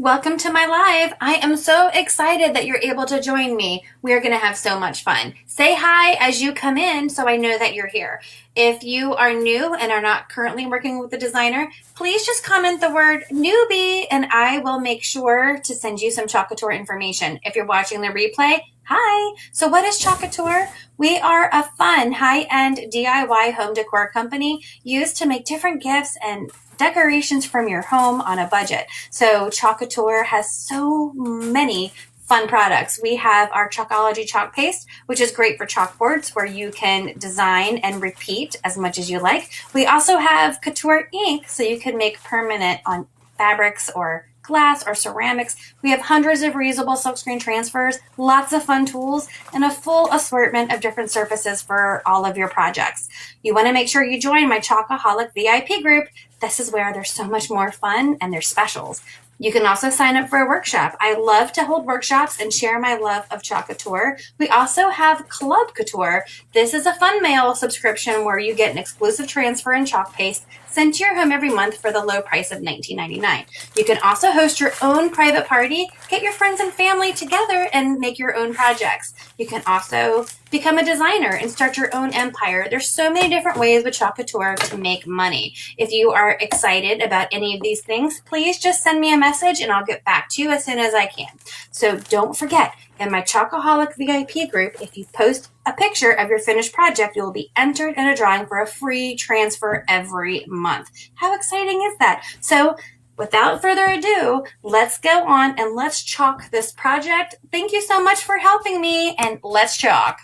Welcome to my live. I am so excited that you're able to join me. We are going to have so much fun. Say hi as you come in so I know that you're here. If you are new and are not currently working with the designer, please just comment the word newbie and I will make sure to send you some Chalk Couture information. If you're watching the replay, hi. So what is Chalk Couture? We are a fun, high-end DIY home decor company used to make different gifts and decorations from your home on a budget. So Chalk Couture has so many fun products. We have our Chalkology chalk paste, which is great for chalkboards where you can design and repeat as much as you like. We also have Couture ink, so you can make permanent on fabrics or glass or ceramics. We have hundreds of reusable silkscreen transfers, lots of fun tools, and a full assortment of different surfaces for all of your projects. You want to make sure you join my Chalkaholic VIP group. This is where there's so much more fun and there's specials. You can also sign up for a workshop. I love to hold workshops and share my love of Chalk Couture. We also have Club Couture. This is a fun mail subscription where you get an exclusive transfer and chalk paste sent to your home every month for the low price of $19.99. You can also host your own private party, get your friends and family together and make your own projects. You can also become a designer and start your own empire. There's so many different ways with Chalk Couture to make money. If you are excited about any of these things, please just send me a message and I'll get back to you as soon as I can. So don't forget, in my Chalkaholic VIP group, if you post a picture of your finished project, you will be entered in a drawing for a free transfer every month. How exciting is that? So without further ado, let's go on and let's chalk this project. Thank you so much for helping me, and let's chalk.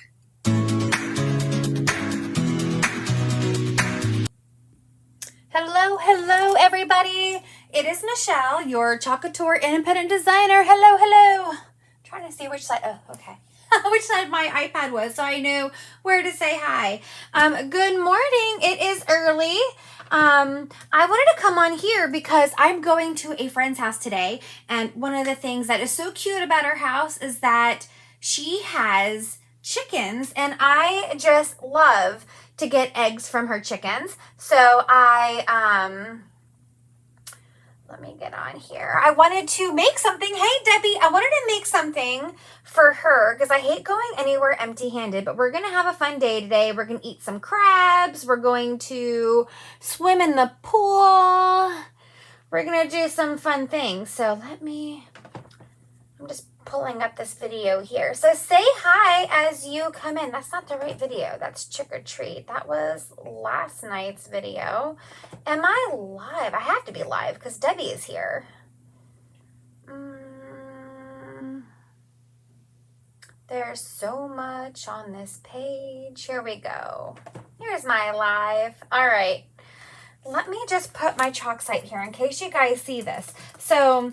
Hello, everybody. It is Michelle, your Chalk Couture independent designer. Hello. Trying to see which side. Oh, okay. Which side my iPad was, so I knew where to say hi. Good morning. It is early. I wanted to come on here because I'm going to a friend's house today, and one of the things that is so cute about her house is that she has chickens, and I just love to get eggs from her chickens. So let me get on here. I wanted to make something. Hey, Debbie, I wanted to make something for her because I hate going anywhere empty-handed, but we're going to have a fun day today. We're going to eat some crabs. We're going to swim in the pool. We're going to do some fun things. So I'm just pulling up this video here. So say hi as you come in. That's not the right video. That's trick or treat. That was last night's video. Am I live? I have to be live because Debbie is here. There's so much on this page. Here we go. Here's my live. All right. Let me just put my chalk site here in case you guys see this. So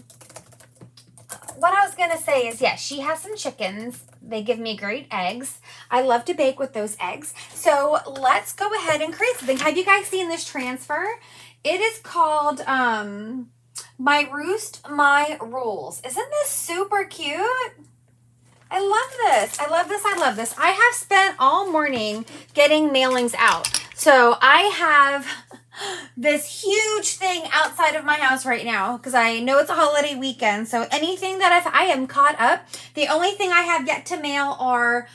what I was going to say is, yes, she has some chickens. They give me great eggs. I love to bake with those eggs. So let's go ahead and create something. Have you guys seen this transfer? It is called My Roost, My Rules. Isn't this super cute? I love this. I love this. I have spent all morning getting mailings out. So I have this huge thing outside of my house right now because I know it's a holiday weekend. So anything that I am caught up. The only thing I have yet to mail are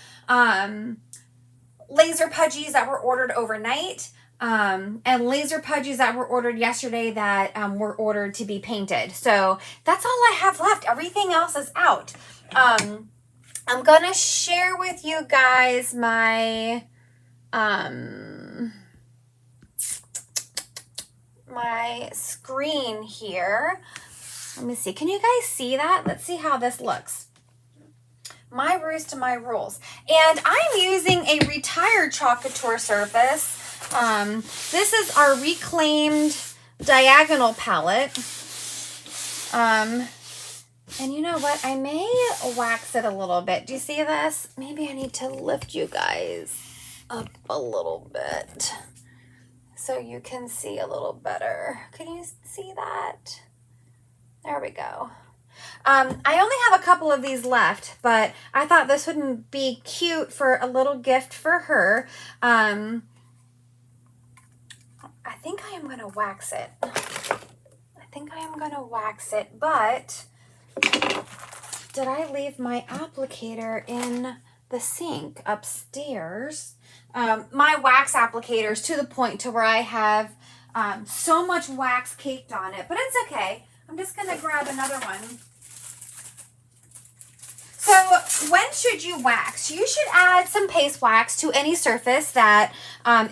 laser pudgies that were ordered overnight and laser pudgies that were ordered yesterday that were ordered to be painted. So that's all I have left. Everything else is out. I'm going to share with you guys my my screen here. Let me see. Can you guys see that? Let's see how this looks. My Roost, My Rules. And I'm using a retired Chalk Couture surface. This is our reclaimed diagonal palette. And you know what? I may wax it a little bit. Do you see this? Maybe I need to lift you guys up a little bit so you can see a little better. Can you see that? There we go. I only have a couple of these left, but I thought this would be cute for a little gift for her. I think I am going to wax it. but Did I leave my applicator in the sink upstairs? My wax applicator is to the point to where I have so much wax caked on it, but it's okay. I'm just going to grab another one. So when should you wax? You should add some paste wax to any surface that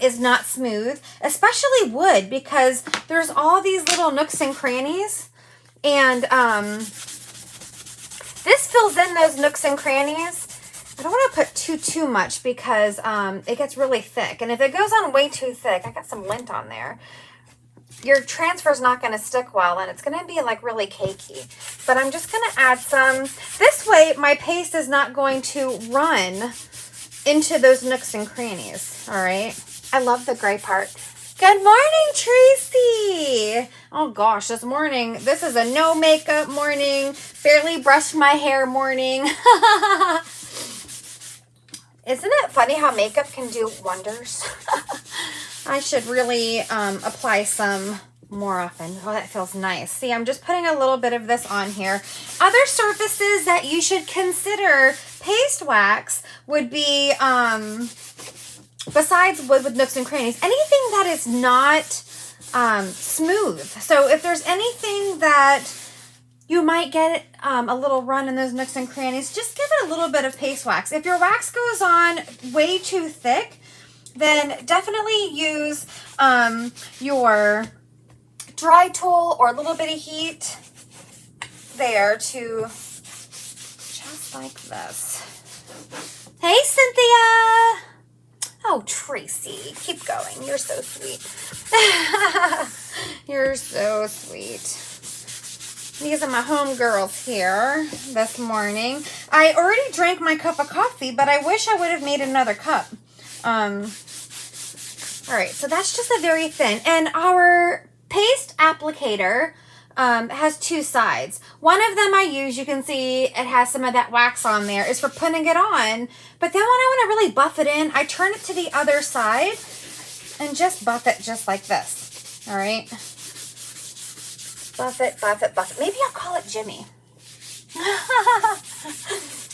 is not smooth, especially wood, because there's all these little nooks and crannies, and this fills in those nooks and crannies. I don't want to put too much because it gets really thick, and if it goes on way too thick, I got some lint on there, your transfer is not going to stick well, and it's going to be like really cakey. But I'm just going to add some. This way, my paste is not going to run into those nooks and crannies. All right. I love the gray part. Good morning, Tracy. Oh gosh, this is a no makeup morning. Barely brushed my hair morning. Isn't it funny how makeup can do wonders? I should really apply some more often. Oh, that feels nice. See, I'm just putting a little bit of this on here. Other surfaces that you should consider paste wax would be, besides wood with nooks and crannies, anything that is not smooth. So if there's anything that you might get a little run in those nooks and crannies, just give it a little bit of paste wax. If your wax goes on way too thick, then definitely use your dry tool or a little bit of heat there to just like this. Hey, Cynthia. Oh, Tracy, keep going. You're so sweet. You're so sweet. These are my home girls here this morning. I already drank my cup of coffee, but I wish I would have made another cup. All right, so that's just a very thin. And our paste applicator has two sides. One of them I use, you can see it has some of that wax on there, is for putting it on. But then when I want to really buff it in, I turn it to the other side and just buff it just like this. All right. Buff it, buff it, buff it. Maybe I'll call it Jimmy.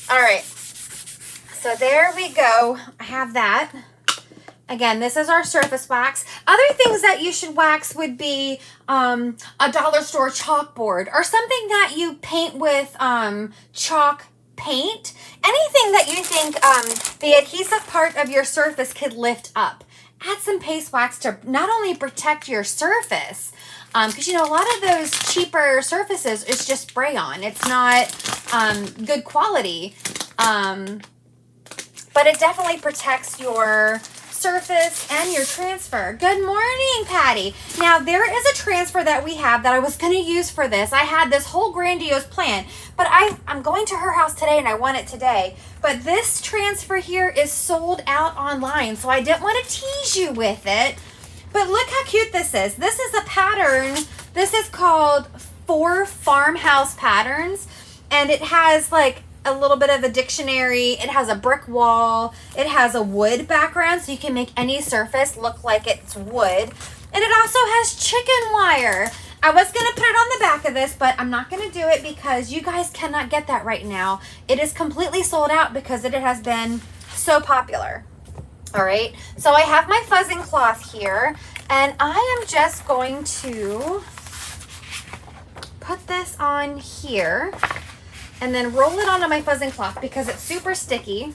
All right. So there we go. I have that. Again, this is our surface wax. Other things that you should wax would be a dollar store chalkboard or something that you paint with chalk paint. Anything that you think the adhesive part of your surface could lift up. Add some paste wax to not only protect your surface, because, you know, a lot of those cheaper surfaces is just spray on. It's not good quality, but it definitely protects your surface and your transfer. Good morning, Patty. Now, there is a transfer that we have that I was going to use for this. I had this whole grandiose plan, but I'm going to her house today and I want it today. But this transfer here is sold out online, so I didn't want to tease you with it. But look how cute this is. This is a pattern. This is called 4 Farmhouse Patterns, and it has like a little bit of a dictionary. It has a brick wall. It has a wood background, so you can make any surface look like it's wood. And it also has chicken wire. I was going to put it on the back of this, but I'm not going to do it because you guys cannot get that right now. It is completely sold out because it has been so popular. All right, so I have my fuzzing cloth here, and I am just going to put this on here and then roll it onto my fuzzing cloth because it's super sticky.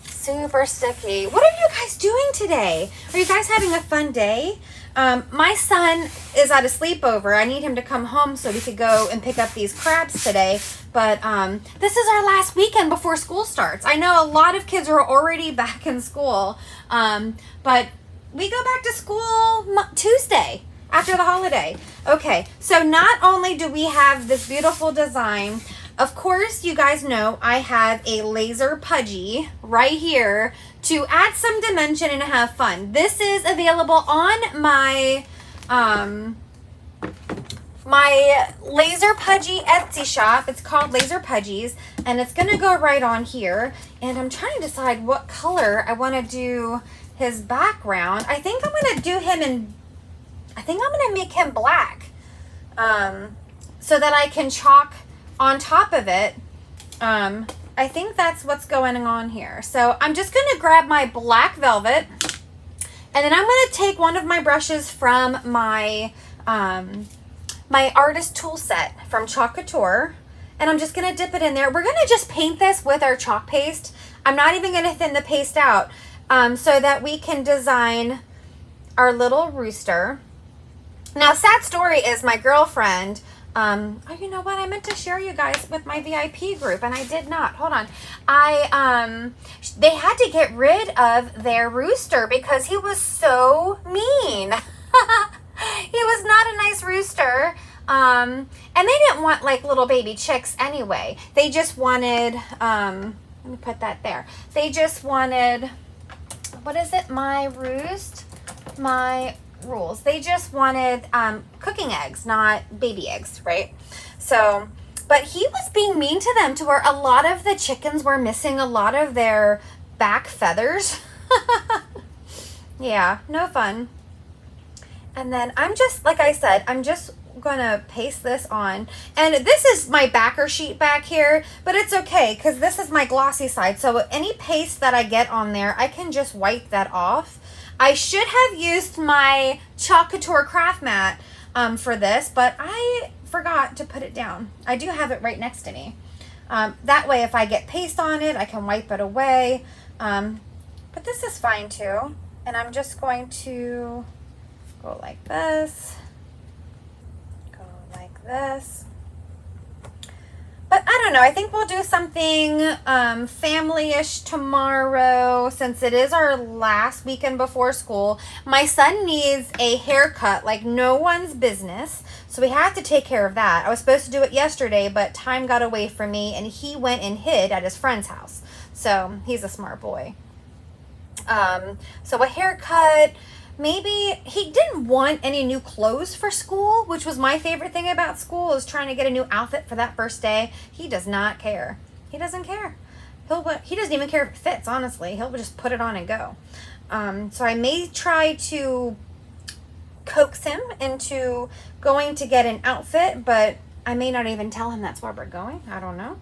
Super sticky. What are you guys doing today? Are you guys having a fun day? My son is at a sleepover. I need him to come home so we could go and pick up these crabs today. But this is our last weekend before school starts. I know a lot of kids are already back in school. But we go back to school Tuesday after the holiday. Okay, so not only do we have this beautiful design, of course, you guys know I have a laser pudgy right here to add some dimension and have fun. This is available on my my laser pudgy Etsy shop. It's called Laser Pudgies, and it's gonna go right on here. And I'm trying to decide what color I want to do his background. I think I'm gonna do him in, I think I'm gonna make him black. so that I can chalk on top of it. I think that's what's going on here. So I'm just going to grab my black velvet, and then I'm going to take one of my brushes from my my artist tool set from Club Couture, and I'm just going to dip it in there. We're going to just paint this with our chalk paste. I'm not even going to thin the paste out, so that we can design our little rooster. Now, sad story is my girlfriend, oh, you know what? I meant to share you guys with my VIP group, and I did not. Hold on. They had to get rid of their rooster because he was so mean. He was not a nice rooster. And they didn't want like little baby chicks anyway. They just wanted, let me put that there. They just wanted, what is it? My Roost, my rules. They just wanted cooking eggs, not baby eggs, right? So, but he was being mean to them to where a lot of the chickens were missing a lot of their back feathers. Yeah, no fun. And then I'm just, like I said, I'm just gonna paste this on. And this is my backer sheet back here, but it's okay because this is my glossy side. So any paste that I get on there, I can just wipe that off. I should have used my Club Couture craft mat for this, but I forgot to put it down. I do have it right next to me. That way, if I get paste on it, I can wipe it away. But this is fine too. And I'm just going to go like this, go like this. But I don't know, I think we'll do something family-ish tomorrow since it is our last weekend before school. My son needs a haircut like no one's business, so we have to take care of that. I was supposed to do it yesterday, but time got away from me and he went and hid at his friend's house. So he's a smart boy. So a haircut. Maybe he didn't want any new clothes for school, which was my favorite thing about school, is trying to get a new outfit for that first day. He does not care. He doesn't care. He doesn't even care if it fits, honestly. He'll just put it on and go. So I may try to coax him into going to get an outfit, but I may not even tell him that's where we're going. I don't know.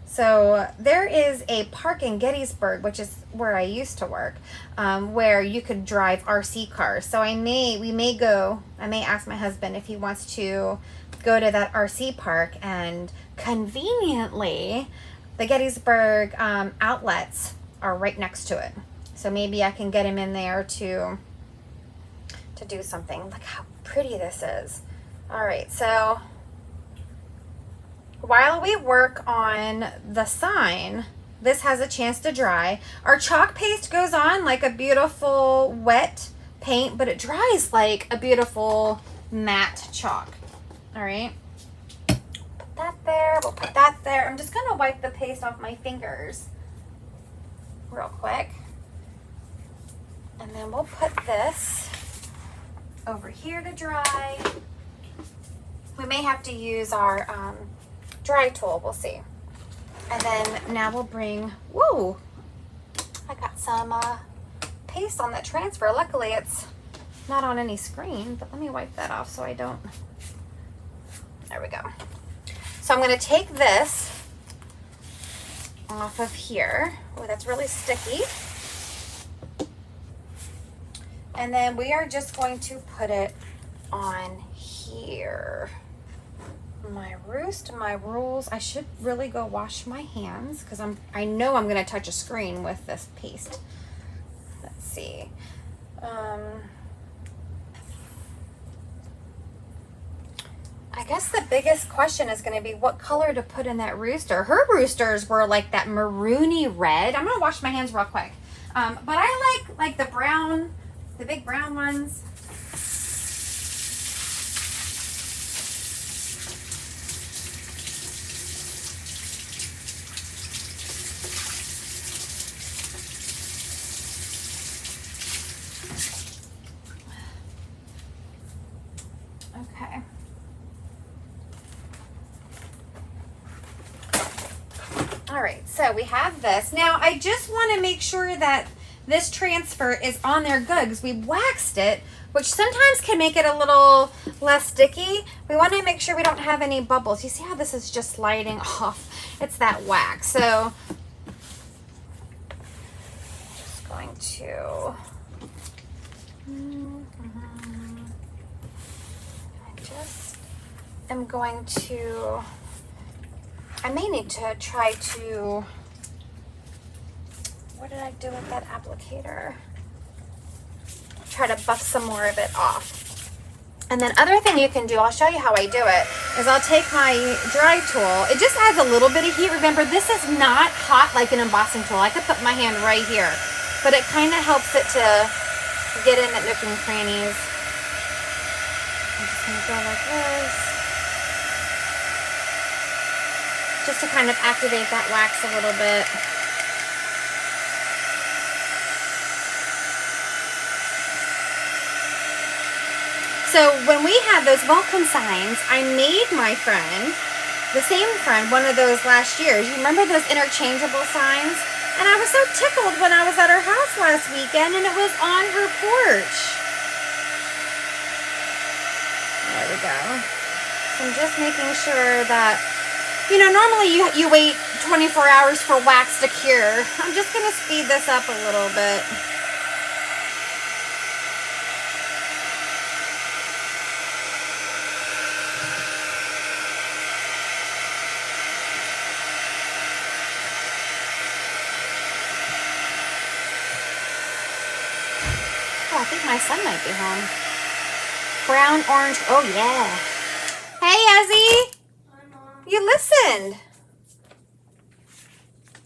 So there is a park in Gettysburg, which is where I used to work, where you could drive RC cars. So we may go, I may ask my husband if he wants to go to that RC park, and conveniently the Gettysburg outlets are right next to it. So maybe I can get him in there to do something. Look how pretty this is. All right, so while we work on the sign, this has a chance to dry. Our chalk paste goes on like a beautiful wet paint, but it dries like a beautiful matte chalk. All right. Put that there. We'll put that there. I'm just going to wipe the paste off my fingers real quick. And then we'll put this over here to dry. We may have to use our dry tool, we'll see. And then now we'll bring, whoa, I got some paste on that transfer. Luckily it's not on any screen, but let me wipe that off so I don't, there we go. So I'm gonna take this off of here. Oh, that's really sticky. And then we are just going to put it on here. My Roost, my rules. I should really go wash my hands because I know I'm gonna touch a screen with this paste. Let's see. I guess the biggest question is going to be what color to put in that rooster. Her roosters were like that maroony red. I'm gonna wash my hands real quick. But I like the brown, the big brown ones. Okay. All right, so we have this. Now I just want to make sure that this transfer is on there good because we waxed it, which sometimes can make it a little less sticky. We want to make sure we don't have any bubbles. You see how this is just sliding off? It's that wax. So just going to I'm going to, I may need to try to, what did I do with that applicator? Try to buff some more of it off. And then other thing you can do, I'll show you how I do it, is I'll take my dry tool. It just adds a little bit of heat. Remember, this is not hot like an embossing tool. I could put my hand right here, but it kind of helps it to get in at nook and crannies. I'm just gonna go like this, just to kind of activate that wax a little bit. So when we had those welcome signs, I made my friend, the same friend, one of those last year. You remember those interchangeable signs? And I was so tickled when I was at her house last weekend and it was on her porch. There we go. So I'm just making sure that, you know, normally you wait 24 hours for wax to cure. I'm just going to speed this up a little bit. I think my son might be home. Brown, orange. Oh, yeah. Hey, Ezzy. Hi, Mom. You listened.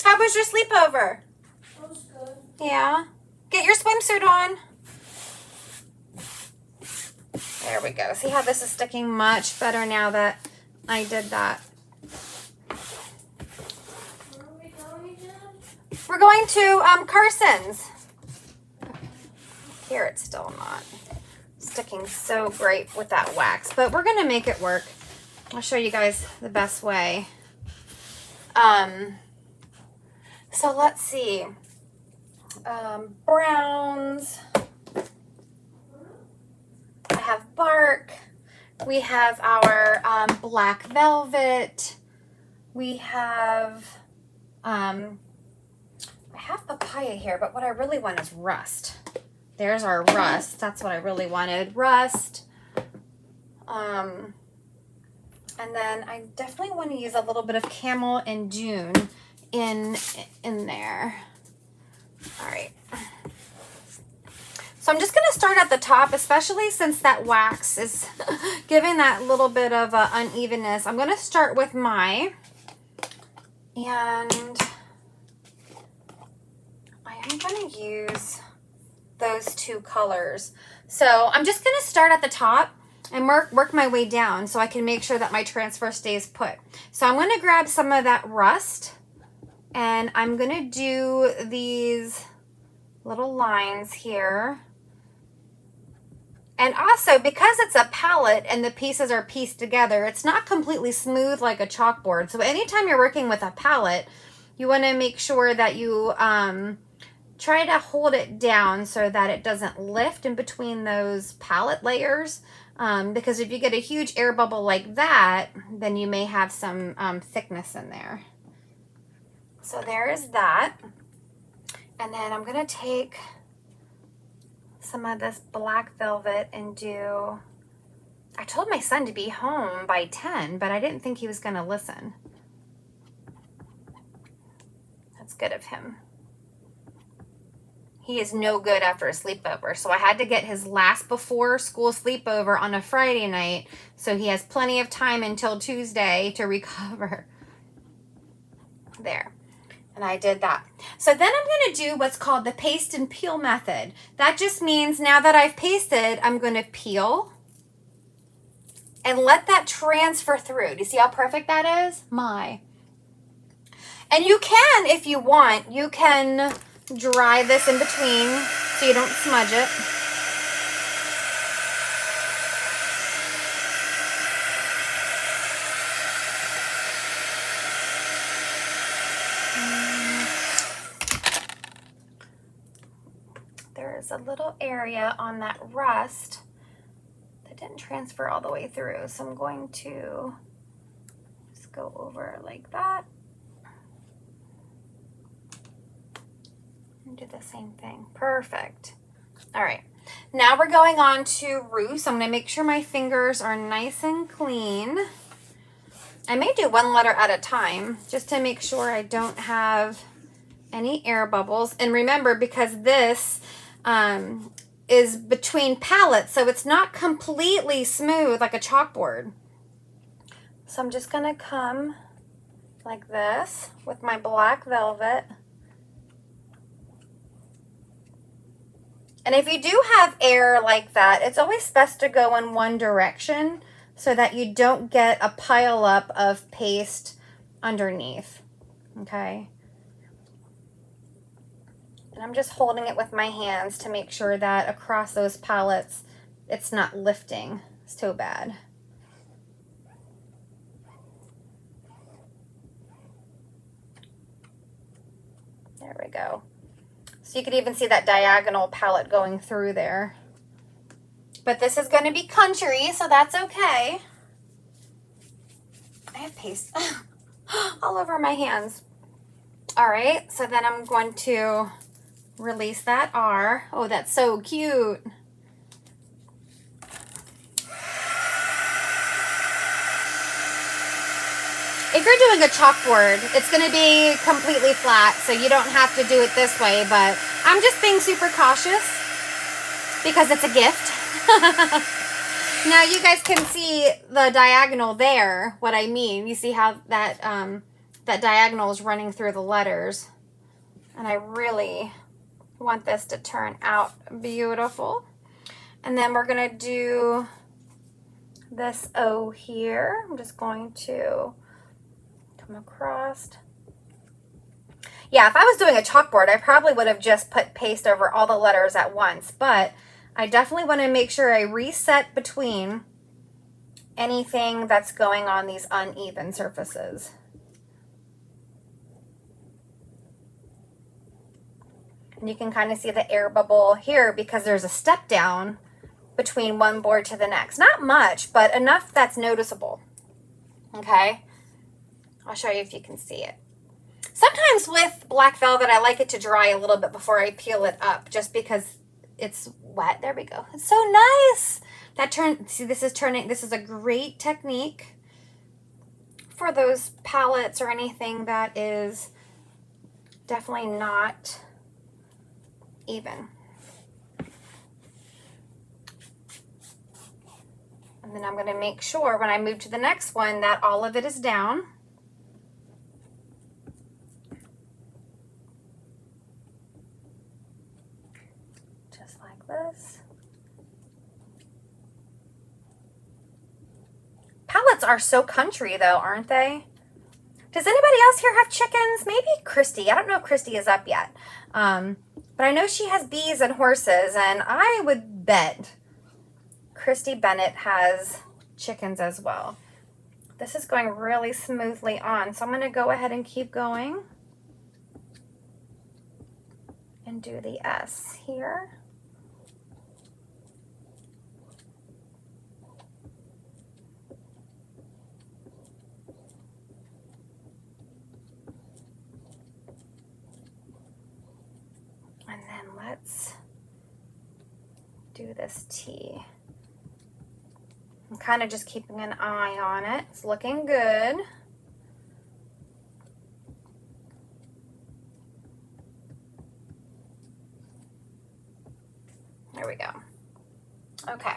How was your sleepover? That was good. Yeah. Get your swimsuit on. There we go. See how this is sticking much better now that I did that. Where are we going again? We're going to Carson's. Here it's still not sticking so great with that wax, but we're gonna make it work. I'll show you guys the best way. So let's see. Browns. I have bark. We have our black velvet. We have I have papaya here, but what I really want is rust. There's our rust. That's what I really wanted. Rust. And then I definitely want to use a little bit of camel and June in there. All right. So I'm just going to start at the top, especially since that wax is giving that little bit of unevenness. I'm going to start with and I am going to use those two colors. So I'm just going to start at the top and work my way down so I can make sure that my transfer stays put. So I'm going to grab some of that rust and I'm going to do these little lines here. And also, because it's a palette and the pieces are pieced together, it's not completely smooth like a chalkboard. So anytime you're working with a palette, you want to make sure that you try to hold it down so that it doesn't lift in between those palette layers. Because if you get a huge air bubble like that, then you may have some thickness in there. So there is that. And then I'm going to take some of this black velvet and do, I told my son to be home by 10, but I didn't think he was going to listen. That's good of him. He is no good after a sleepover, so I had to get his last before school sleepover on a Friday night, so he has plenty of time until Tuesday to recover. There. And I did that. So then I'm going to do what's called the paste and peel method. That just means now that I've pasted, I'm going to peel and let that transfer through. Do you see how perfect that is? My. And you can, if you want, you can dry this in between so you don't smudge it. there is a little area on that rust that didn't transfer all the way through. So I'm going to just go over it like that. And do the same thing. Perfect. All right. Now we're going on to Roost. I'm going to make sure my fingers are nice and clean. I may do one letter at a time just to make sure I don't have any air bubbles. And remember, because this is between palettes, so it's not completely smooth like a chalkboard. So I'm just going to come like this with my black velvet. And if you do have air like that, it's always best to go in one direction so that you don't get a pile up of paste underneath, okay? And I'm just holding it with my hands to make sure that across those palettes, it's not lifting so bad. There we go. So you could even see that diagonal palette going through there. But this is going to be country, so that's okay. I have paste all over my hands. All right, so then I'm going to release that R. Oh, that's so cute. If you're doing a chalkboard, it's going to be completely flat, so you don't have to do it this way, but I'm just being super cautious because it's a gift. Now you guys can see the diagonal there, what I mean. You see how that, that diagonal is running through the letters, and I really want this to turn out beautiful. And then we're going to do this O here. I'm just going to come across. Yeah, if I was doing a chalkboard, I probably would have just put paste over all the letters at once, but I definitely want to make sure I reset between anything that's going on these uneven surfaces. And you can kind of see the air bubble here because there's a step down between one board to the next. Not much, but enough that's noticeable. Okay? I'll show you if you can see it. Sometimes with black velvet, I like it to dry a little bit before I peel it up, just because it's wet. There we go. It's so nice. See, this is a great technique for those palettes or anything that is definitely not even. And then I'm going to make sure when I move to the next one that all of it is down. Just like this. Palettes are so country though, aren't they? Does anybody else here have chickens? Maybe Christy. I don't know if Christy is up yet. But I know she has bees and horses, and I would bet Christy Bennett has chickens as well. This is going really smoothly on, so I'm going to go ahead and keep going and do the S here. And then let's do this T. I'm kind of just keeping an eye on it. It's looking good. There we go. Okay.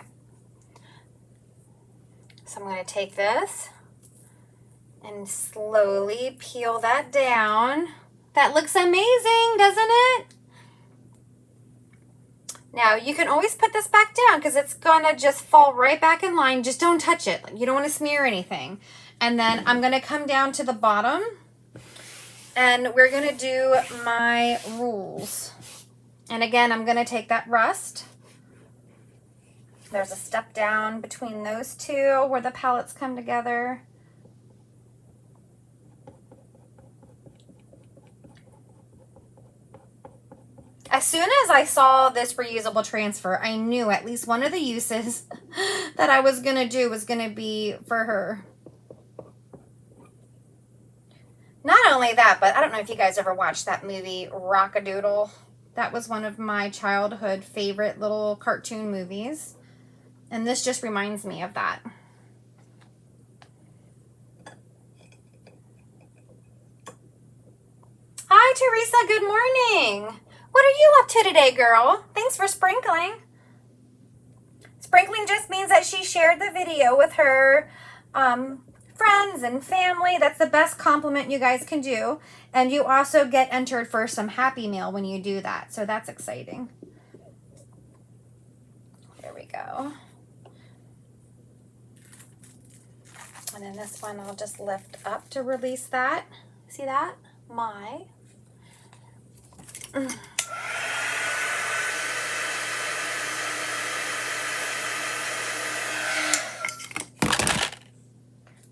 So I'm going to take this and slowly peel that down. That looks amazing, doesn't it? Now, you can always put this back down because it's going to just fall right back in line. Just don't touch it. You don't want to smear anything. And then I'm going to come down to the bottom and we're going to do my rules. And again, I'm going to take that rust. There's a step down between those two where the palettes come together. As soon as I saw this reusable transfer, I knew at least one of the uses that I was going to do was going to be for her. Not only that, but I don't know if you guys ever watched that movie, Rock-a-Doodle. That was one of my childhood favorite little cartoon movies. And this just reminds me of that. Hi, Teresa. Good morning. What are you up to today, girl? Thanks for sprinkling. Sprinkling just means that she shared the video with her friends and family. That's the best compliment you guys can do. And you also get entered for some Happy Meal when you do that. So that's exciting. There we go. And then this one I'll just lift up to release that. See that? My.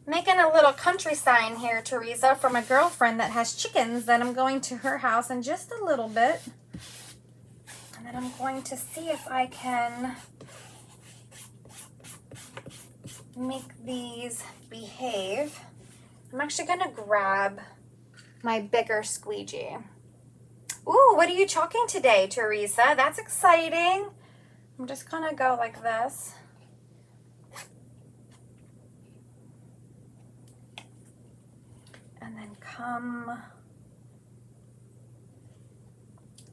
Making a little country sign here, Teresa, from a girlfriend that has chickens that I'm going to her house in just a little bit. And then I'm going to see if I can make these behave. I'm actually going to grab my bigger squeegee. Ooh, what are you chalking today, Teresa? That's exciting. I'm just going to go like this. And then come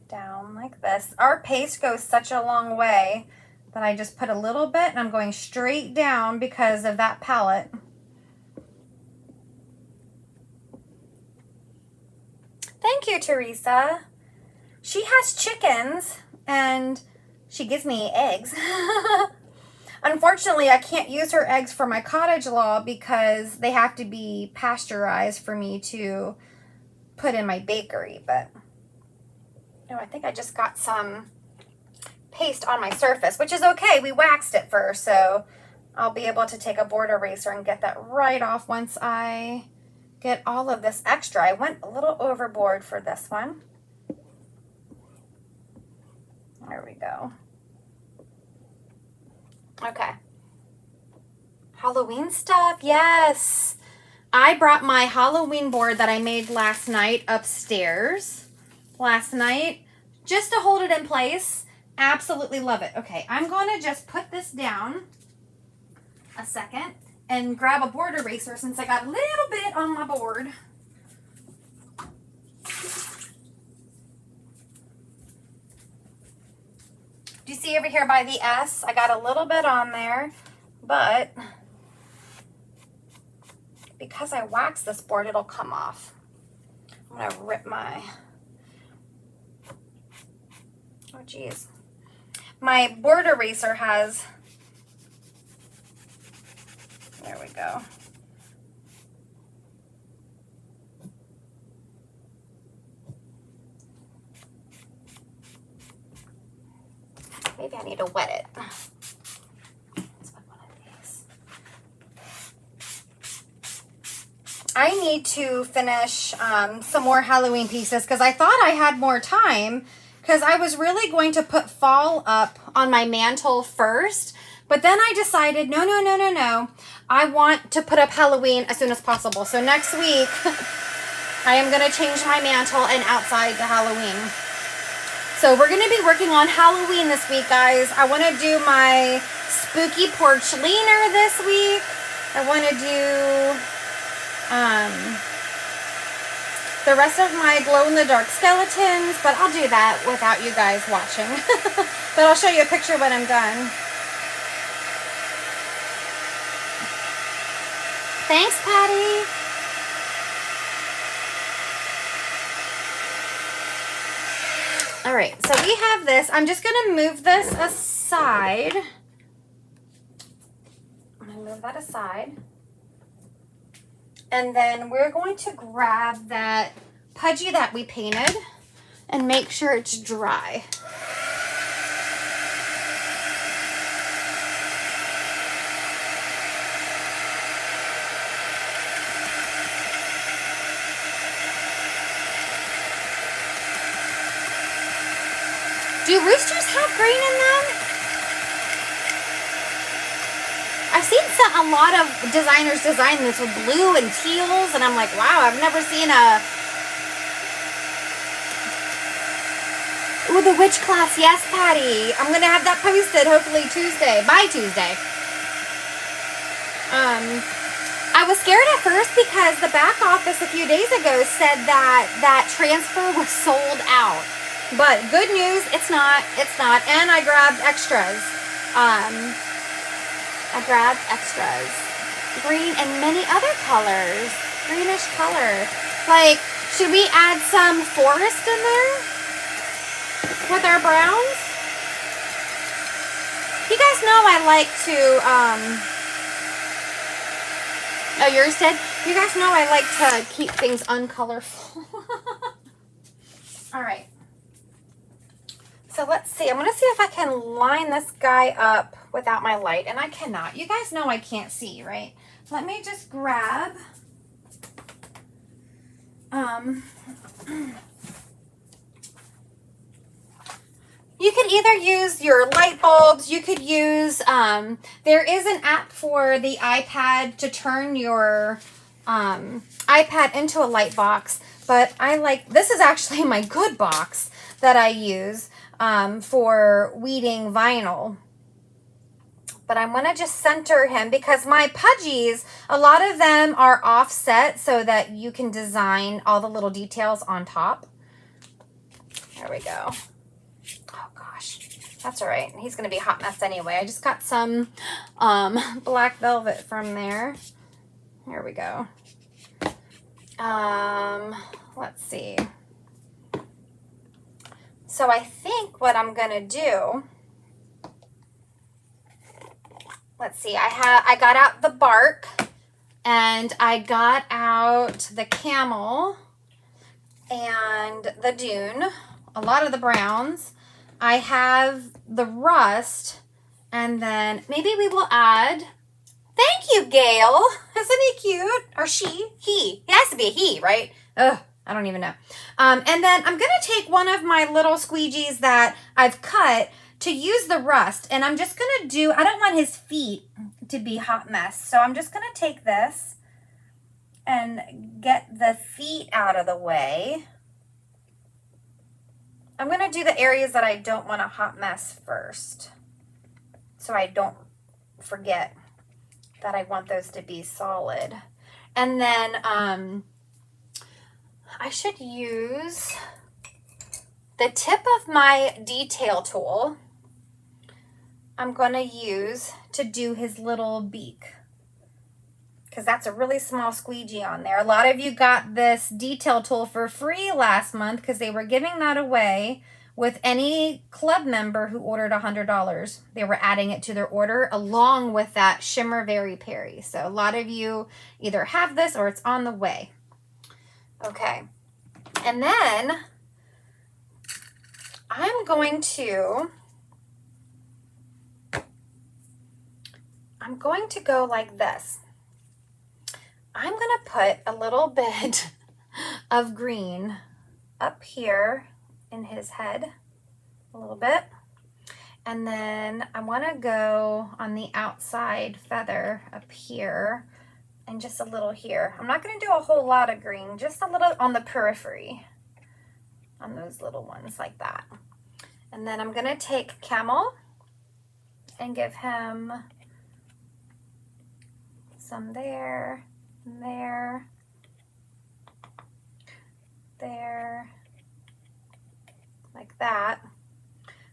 down like this. Our paste goes such a long way that I just put a little bit and I'm going straight down because of that palette. Thank you, Teresa. She has chickens and she gives me eggs. Unfortunately, I can't use her eggs for my cottage law because they have to be pasteurized for me to put in my bakery. But no, I think I just got some paste on my surface, which is okay. We waxed it first, so I'll be able to take a board eraser and get that right off once I get all of this extra. I went a little overboard for this one. There we go. Okay. Halloween stuff, yes. I brought my Halloween board that I made last night upstairs just to hold it in place. Absolutely love it. Okay, I'm going to just put this down a second and grab a board eraser since I got a little bit on my board. Do you see over here by the S? I got a little bit on there, but because I waxed this board, it'll come off. I'm gonna rip my, oh geez. My board eraser has, there we go. Maybe I need to wet it. Let's put one of these. I need to finish some more Halloween pieces because I thought I had more time because I was really going to put fall up on my mantle first, but then I decided, no. I want to put up Halloween as soon as possible. So next week, I am going to change my mantle and outside the Halloween. So we're going to be working on Halloween this week, guys. I want to do my spooky porch leaner this week. I want to do the rest of my glow-in-the-dark skeletons, but I'll do that without you guys watching. But I'll show you a picture when I'm done. Thanks, Patty. All right, so we have this. I'm just going to move this aside. I'm going to move that aside. And then we're going to grab that pudgy that we painted and make sure it's dry. Do roosters have green in them? I've seen a lot of designers design this with blue and teals, and I'm like, wow, I've never seen a... Ooh, the witch class. Yes, Patty. I'm going to have that posted hopefully by Tuesday. I was scared at first because the back office a few days ago said that transfer was sold out. But good news, it's not. And I grabbed extras. Green and many other colors. Greenish color. Like, should we add some forest in there with our browns? You guys know I like to, oh, yours did? You guys know I like to keep things uncolorful. All right. So let's see. I'm going to see if I can line this guy up without my light. And I cannot. You guys know I can't see, right? Let me just grab... You could either use your light bulbs, you could use, there is an app for the iPad to turn your iPad into a light box, but this is actually my good box that I use for weeding vinyl. But I'm going to just center him because my pudgies, a lot of them are offset so that you can design all the little details on top. There we go. Oh gosh, that's all right. He's going to be a hot mess anyway. I just got some black velvet from there. Here we go. Let's see. So I think what I'm going to do, let's see, I got out the bark and I got out the camel and the dune, a lot of the browns. I have the rust, and then maybe we will add, thank you, Gail. Isn't he cute? Or she? He. It has to be a he, right? Ugh, I don't even know. And then I'm going to take one of my little squeegees that I've cut to use the rust, and I'm just going to do, I don't want his feet to be a hot mess, so I'm just going to take this and get the feet out of the way. I'm going to do the areas that I don't want a hot mess first, so I don't forget that I want those to be solid. And then I should use the tip of my detail tool. I'm going to use to do his little beak, because that's a really small squeegee on there. A lot of you got this detail tool for free last month because they were giving that away with any club member who ordered $100. They were adding it to their order along with that Shimmer Very Peri. So a lot of you either have this or it's on the way. Okay. And then I'm going to go like this. I'm going to put a little bit of green up here in his head, a little bit. And then I want to go on the outside feather up here and just a little here. I'm not going to do a whole lot of green, just a little on the periphery, on those little ones like that. And then I'm going to take Camel and give him some there, there, there, like that.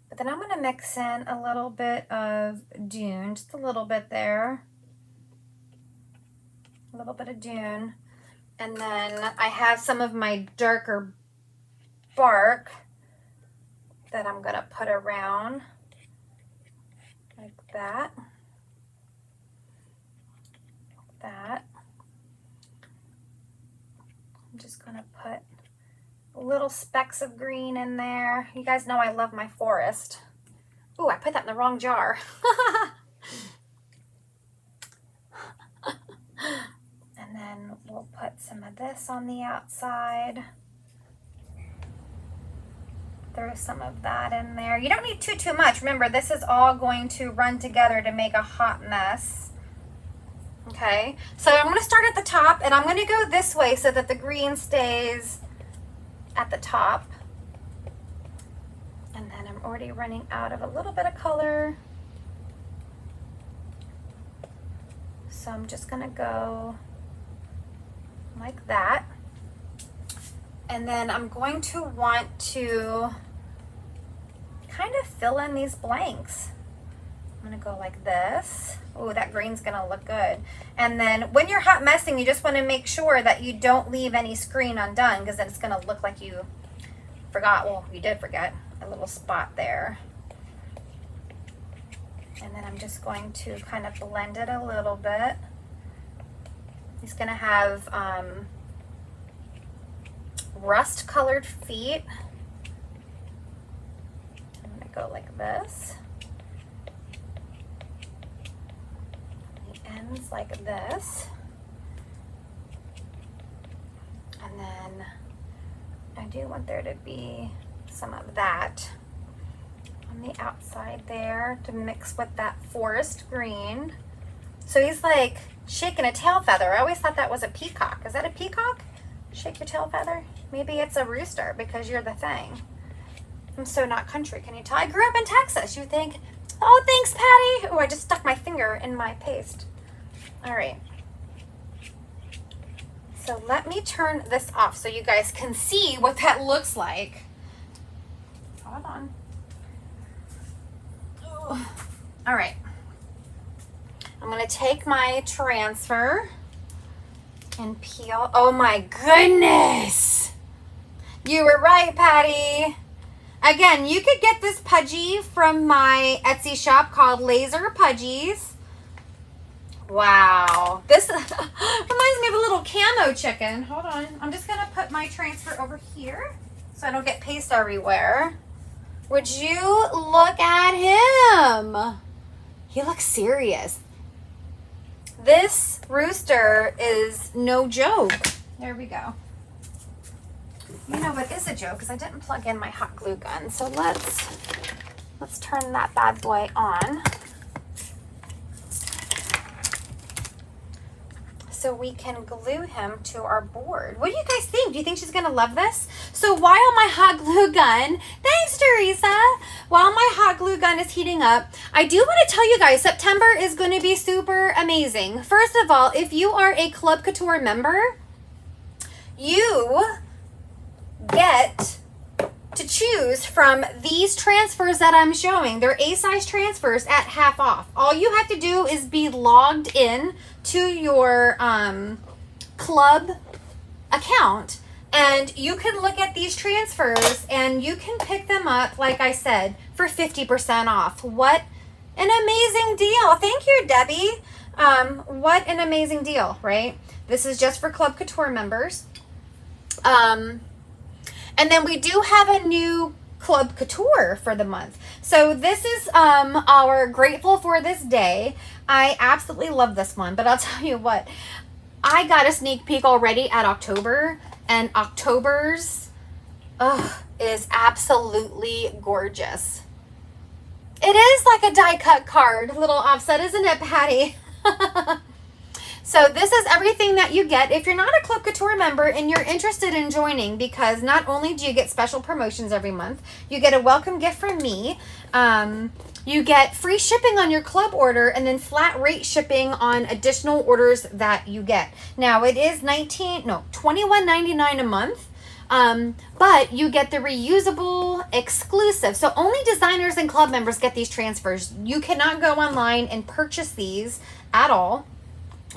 But then I'm going to mix in a little bit of dune, just a little bit there, a little bit of dune. And then I have some of my darker bark that I'm going to put around like that. That. I'm just going to put little specks of green in there. You guys know I love my forest. Ooh, I put that in the wrong jar. And then we'll put some of this on the outside. throw some of that in there. You don't need too much. Remember, this is all going to run together to make a hot mess. Okay, so I'm going to start at the top, and I'm going to go this way so that the green stays at the top. And then I'm already running out of a little bit of color. So I'm just going to go like that. And then I'm going to want to kind of fill in these blanks. I'm gonna go like this. Oh, that green's gonna look good. And then when you're hot messing, you just wanna make sure that you don't leave any screen undone, because then it's gonna look like you forgot, well, you did forget a little spot there. And then I'm just going to kind of blend it a little bit. He's gonna have rust colored feet. I'm gonna go like this. The ends like this. And then I do want there to be some of that on the outside there to mix with that forest green. So he's like shaking a tail feather. I always thought that was a peacock. Is that a peacock? Shake your tail feather? Maybe it's a rooster because you're the thing. I'm so not country. Can you tell? I grew up in Texas. You think, oh, thanks, Patty. Oh, I just stuck my finger in my paste. All right. So let me turn this off so you guys can see what that looks like. Hold on. Oh. All right. I'm going to take my transfer and peel. Oh my goodness. You were right, Patty. Again, you could get this pudgy from my Etsy shop called Laser Pudgies. Wow. This reminds me of a little camo chicken. Hold on. I'm just going to put my transfer over here so I don't get paste everywhere. Would you look at him? He looks serious. This rooster is no joke. There we go. You know what is a joke because I didn't plug in my hot glue gun. So let's turn that bad boy on. So we can glue him to our board. What do you guys think? Do you think she's gonna love this? So while my hot glue gun, thanks Teresa, while my hot glue gun is heating up, I do want to tell you guys, September is going to be super amazing. First of all, if you are a Club Couture member, you get to choose from these transfers that I'm showing. They're A-size transfers at half off. All you have to do is be logged in to your club account, and you can look at these transfers and you can pick them up, like I said, for 50% off. What an amazing deal. Thank you, Debbie. What an amazing deal, right? This is just for Club Couture members. And then we do have a new Club Couture for the month. So this is our Grateful for This Day. I absolutely love this one, but I'll tell you what, I got a sneak peek already at October, and October's is absolutely gorgeous. It is like a die cut card, little offset, isn't it, Patty? So this is everything that you get if you're not a Club Couture member and you're interested in joining, because not only do you get special promotions every month, you get a welcome gift from me. You get free shipping on your club order and then flat rate shipping on additional orders that you get. Now it is $21.99 a month. But you get the reusable exclusive. So only designers and club members get these transfers. You cannot go online and purchase these at all.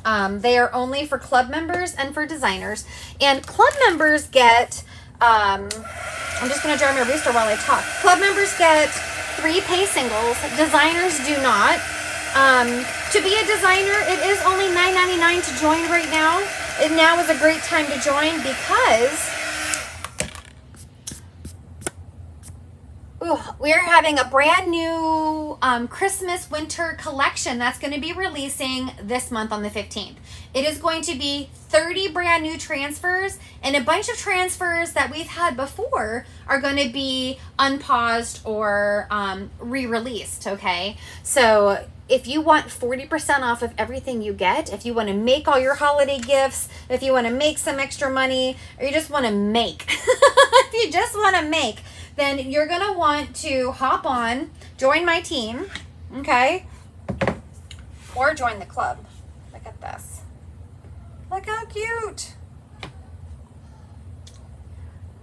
They are only for club members and for designers. And club members get, I'm just going to dry my rooster while I talk. Club members get 3 pay singles. Designers do not. To be a designer, it is only $9.99 to join right now. And now is a great time to join because, Ooh, we're having a brand new Christmas winter collection that's going to be releasing this month on the 15th. It is going to be 30 brand new transfers, and a bunch of transfers that we've had before are going to be unpaused or re-released, okay? So if you want 40% off of everything you get, if you want to make all your holiday gifts, if you want to make some extra money, or you just want to make, if you just want to make, then you're going to want to hop on, join my team, okay? Or join the club. Look at this. Look how cute. I'm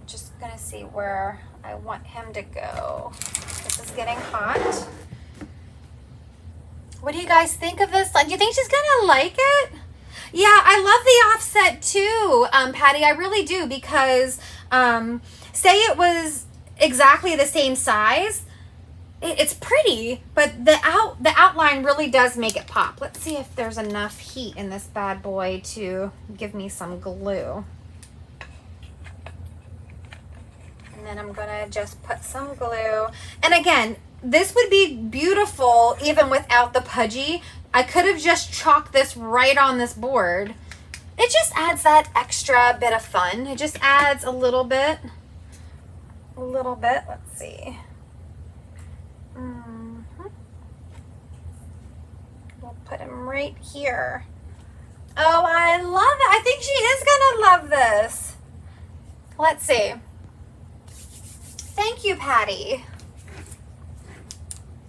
just going to see where I want him to go. This is getting hot. What do you guys think of this? Do you think she's going to like it? Yeah, I love the offset too, Patty. I really do, because say it was exactly the same size, it's pretty, but the outline really does make it pop. Let's see if there's enough heat in this bad boy to give me some glue. And then I'm gonna just put some glue. And again, this would be beautiful even without the pudgy. I could have just chalked this right on this board. It just adds that extra bit of fun. It just adds a little bit. Let's see. We'll put him right here. Oh, I love it. I think she is gonna love this. Let's see. Thank you, Patty.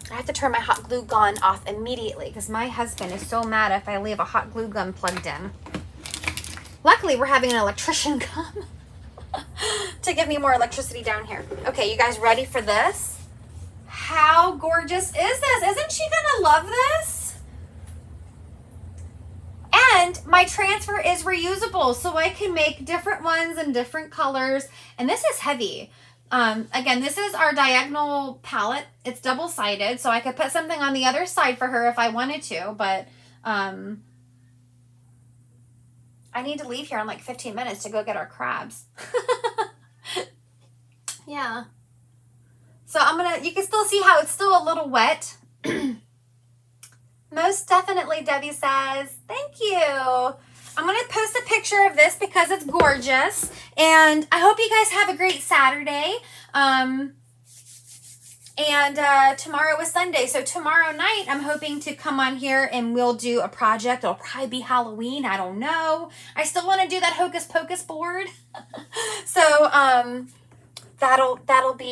I have to turn my hot glue gun off immediately because my husband is so mad if I leave a hot glue gun plugged in. Luckily, we're having an electrician come to give me more electricity down here. Okay, you guys ready for this? How gorgeous is this? Isn't she gonna love this? And my transfer is reusable, so I can make different ones in different colors. And this is heavy. Again, this is our diagonal palette. It's double-sided, so I could put something on the other side for her if I wanted to, but I need to leave here in like 15 minutes to go get our crabs. Yeah. So you can still see how it's still a little wet. Most definitely, Debbie says. Thank you. I'm going to post a picture of this because it's gorgeous. And I hope you guys have a great Saturday. And tomorrow is Sunday. So tomorrow night, I'm hoping to come on here and we'll do a project. It'll probably be Halloween. I don't know. I still want to do that Hocus Pocus board. So that'll be